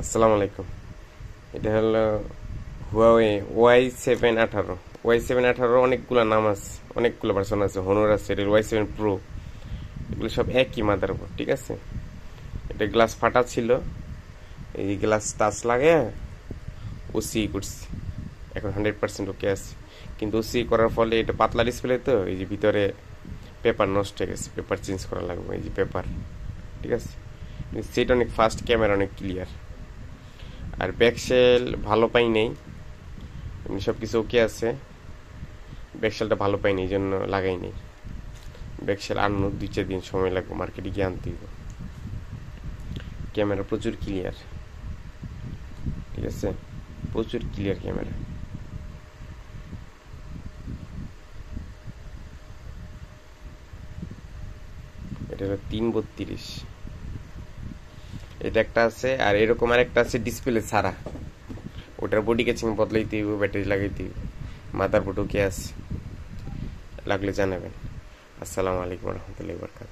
আসসালামু আলাইকুম। এটা হলো হুয়াওয়ে Y718। Y718 অনেকগুলো নাম আছে, অনেকগুলো ভার্সন আছে, হনুর আছে, এটা Y7 Pro। এগুলো সব একই মাদারবোর্ড, ঠিক আছে। এটা গ্লাস ফাটা ছিল, এই গ্লাস টাচ লাগে ওসি করছি, এখন 100% ওকে আছে। কিন্তু ওসি করার ফলে এটা পাতলা ডিসপ্লে, তো এই যে ভিতরে পেপার নষ্ট হয়ে গেছে, পেপার চেঞ্জ করা লাগবে, এই যে পেপার, ঠিক আছে। সেটা অনেক ফাস্ট, ক্যামেরা অনেক ক্লিয়ার, আর ব্যাকসেল ভালো পাই নেই, সব কিছু ওকে আছে। ব্যাকসেলটা ভালো পাই নেই, এই জন্য লাগাই নেই। ব্যাকসেল আনলো 2-4 দিন সময় লাগবে, মার্কেটে গিয়ে আনতে হইব। ক্যামেরা প্রচুর ক্লিয়ার, ঠিক আছে, প্রচুর ক্লিয়ার ক্যামেরা। এটা হলো 332। এটা একটা আছে, আর এরকম আর একটা আছে ডিসপ্লে ছাড়া, ওটার বডি ক্যাচিং বদলাইতে হইব, ব্যাটারি লাগাইতে হইব। মাদারবোর্ড ওকে আছে, লাগলে জানাবেন। আসসালামু আলাইকুম রহমতুল্লাহি বরকাত।